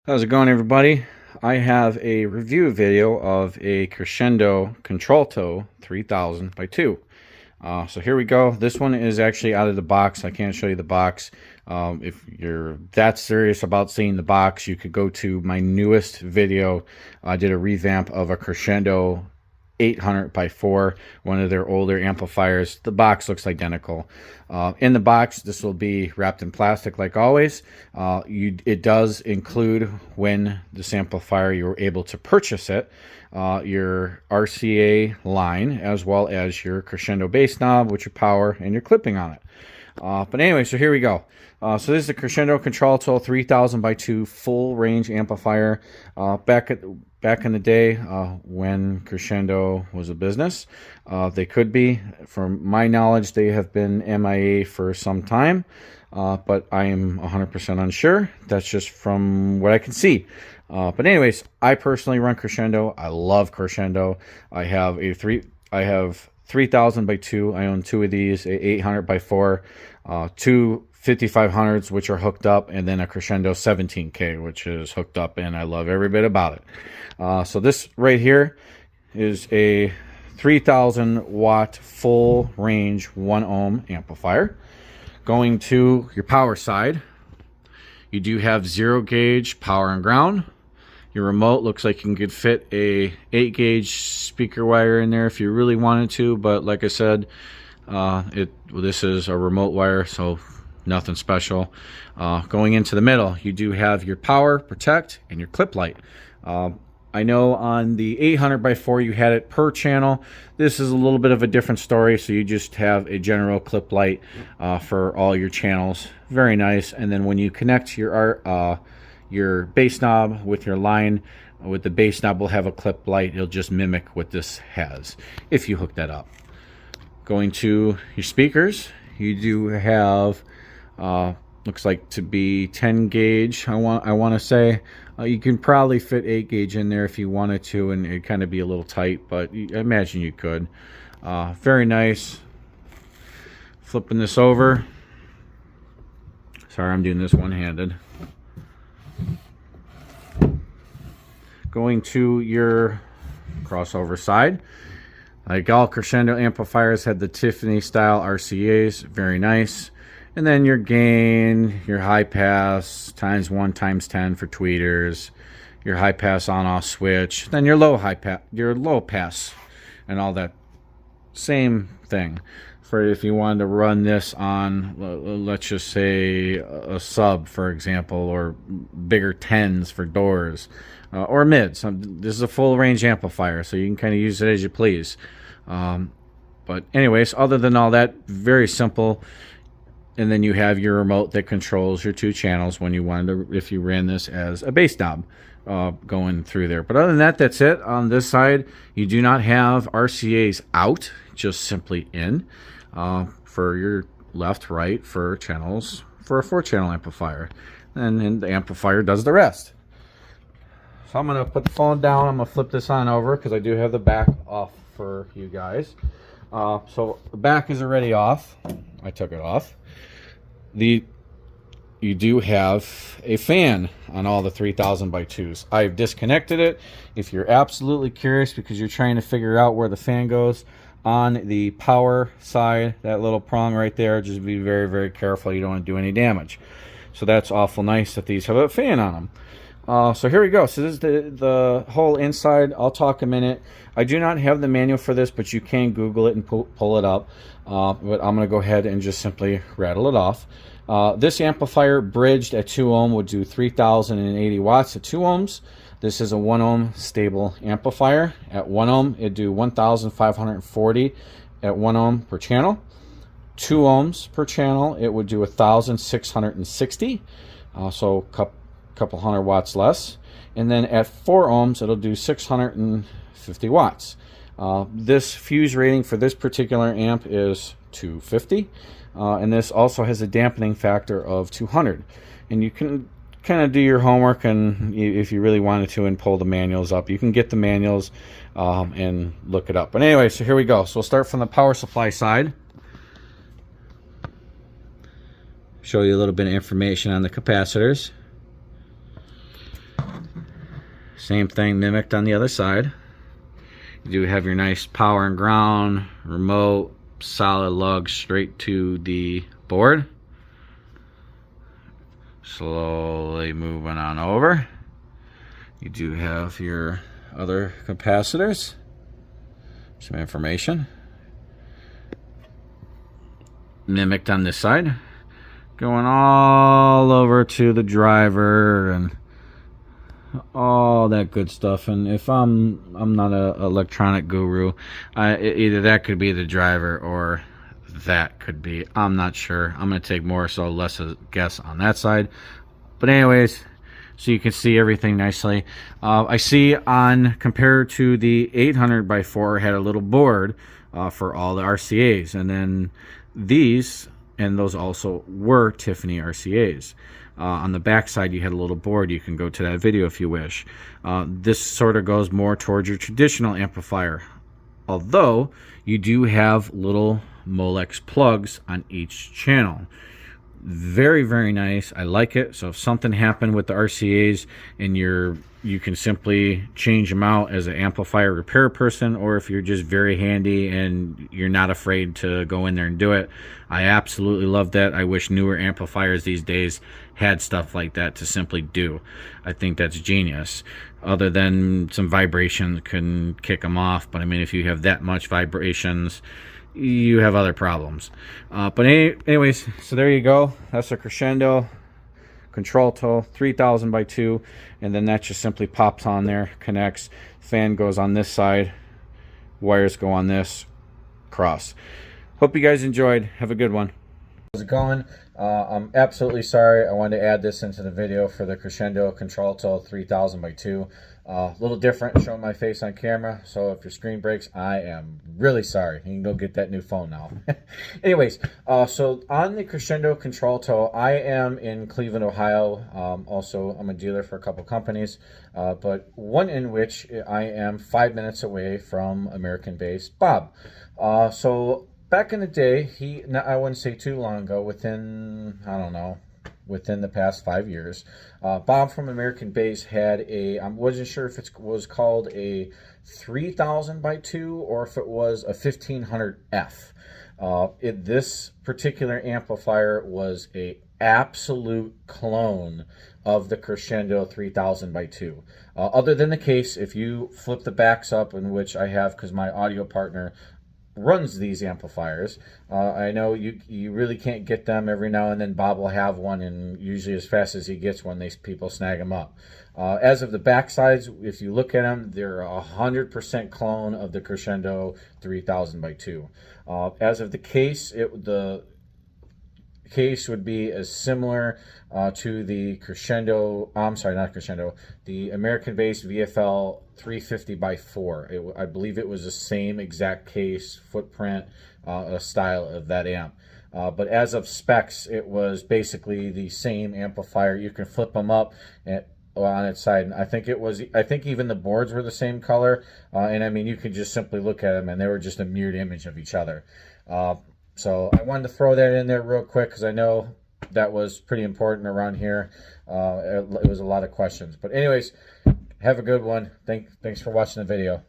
How's it going, everybody? I have a review video of a Crescendo Concerto 3000 by 2. So here we go. This one is actually out of the box. I can't show you the box. If you're that serious about seeing the box, you could go to my newest video. I did a revamp of a Crescendo 800 by 4, one of their older amplifiers. The box looks identical. In the box, this will be wrapped in plastic like always. It does include, when this amplifier you're able to purchase it, your RCA line, as well as your Crescendo bass knob with your power and your clipping on it. But anyway, so here we go. So this is the Crescendo Concerto 3000 by 2 full range amplifier. Back in the day, when Crescendo was a business, they could be, from my knowledge, they have been MIA for some time, but I am 100% unsure. That's just from what I can see. But anyways, I personally run Crescendo. I love Crescendo. I have 3000 by 2. I own two of these, a 800 by 4, two 5500s which are hooked up, and then a Crescendo 17K which is hooked up, and I love every bit about it. So this right here is a 3000 watt full range 1 ohm amplifier. Going to your power side, you do have 0 gauge power and ground. Your remote looks like you could fit a 8 gauge speaker wire in there if you really wanted to, but like I said, this is a remote wire, so nothing special. Going into the middle, you do have your power, protect, and your clip light. I know on the 800 by 4 you had it per channel. This is a little bit of a different story, so you just have a general clip light for all your channels. Very nice. And then when you connect your bass knob with your line, with the bass knob will have a clip light. It'll just mimic what this has if you hook that up. Going to your speakers, you do have looks like to be 10 gauge. I want to say you can probably fit 8 gauge in there if you wanted to, and it'd kind of be a little tight, but I imagine you could. Very nice. Flipping this over. Sorry, I'm doing this one-handed. Going to your crossover side, like all Crescendo amplifiers had the Tiffany style RCAs, very nice. And then your gain, your high pass ×1 ×10 for tweeters, your high pass on off switch, then your low pass, and all that. Same thing. For if you wanted to run this on, let's just say a sub, for example, or bigger 10s for doors, or mids. This is a full range amplifier, so you can kind of use it as you please. But anyways, other than all that, very simple. And then you have your remote that controls your 2 channels when you wanted to, if you ran this as a bass knob going through there. But other than that, that's it. On this side, you do not have RCAs out, just simply in, for your left, right, for channels, for a 4-channel amplifier. And the amplifier does the rest. So I'm going to put the phone down. I'm going to flip this on over because I do have the back off for you guys. So the back is already off. I took it off. You do have a fan on all the 3000 by 2s. I've disconnected it. If you're absolutely curious because you're trying to figure out where the fan goes, on the power side, that little prong right there, just be very, very careful. You don't want to do any damage. So that's awful nice that these have a fan on them. So here we go. So this is the whole inside. I'll talk a minute. I do not have the manual for this, but you can Google it and pull it up. But I'm going to go ahead and just simply rattle it off. This amplifier bridged at 2 ohm would do 3080 watts at 2 ohms. This is a 1 ohm stable amplifier. At 1 ohm, it'd do 1540 at 1 ohm per channel. 2 ohms per channel, it would do 1660. So a couple hundred watts less. And then at 4 ohms, it'll do 650 watts. This fuse rating for this particular amp is 250. And this also has a dampening factor of 200. And you can kind of do your homework, and if you really wanted to, and pull the manuals up. You can get the manuals and look it up. But anyway, so here we go. So we'll start from the power supply side. Show you a little bit of information on the capacitors. Same thing mimicked on the other side. You do have your nice power and ground, remote, solid lug straight to the board. Slowly moving on over. You do have your other capacitors. Some information. Mimicked on this side. Going all over to the driver and all that good stuff. And if I'm not a electronic guru, either that could be the driver or that could be, I'm not sure. I'm going to take more so less a guess on that side. But anyways, so you can see everything nicely. I see on, compared to the 800 by 4, had a little board for all the RCAs, and then these, and those also were Tiffany RCAs. On the back side, you had a little board. You can go to that video if you wish. This sort of goes more towards your traditional amplifier, although you do have little Molex plugs on each channel. Very, very nice. I like it. So if something happened with the RCAs and you can simply change them out as an amplifier repair person, or if you're just very handy and you're not afraid to go in there and do it. I absolutely love that. I wish newer amplifiers these days had stuff like that to simply do. I think that's genius. Other than some vibrations can kick them off, but I mean, if you have that much vibrations, you have other problems. But anyways, so there you go. That's a Crescendo Concerto 3000 by 2, and then that just simply pops on there, connects. Fan goes on this side, wires go on this, cross. Hope you guys enjoyed. Have a good one. How's it going? I'm absolutely sorry. I wanted to add this into the video for the Crescendo Concerto 3000 by 2. A little different, showing my face on camera, so if your screen breaks, I am really sorry. You can go get that new phone now. Anyways, so on the Crescendo Concerto, I am in Cleveland, Ohio. Also, I'm a dealer for a couple companies, but one in which I am 5 minutes away from American-based Bob. So back in the day, I wouldn't say too long ago, within, I don't know, within the past 5 years, Bob from American Base had I wasn't sure if it was called a 3000 by 2 or if it was a 1500F. This particular amplifier was a absolute clone of the Crescendo 3000 by 2. Other than the case, if you flip the backs up, in which I have because my audio partner runs these amplifiers. I know you really can't get them. Every now and then Bob will have one, and usually as fast as he gets one, people snag them up. As of the back sides, if you look at them, they're 100% clone of the Crescendo 3000 by 2. As of the case, the case would be as similar to the Crescendo, I'm sorry, not Crescendo, the American-based VFL 350 by 4. I believe it was the same exact case, footprint, style of that amp. But as of specs, it was basically the same amplifier. You can flip them up on its side. And I think even the boards were the same color. And I mean, you could just simply look at them and they were just a mirrored image of each other. So I wanted to throw that in there real quick because I know that was pretty important around here. It was a lot of questions. But anyways, have a good one. Thanks for watching the video.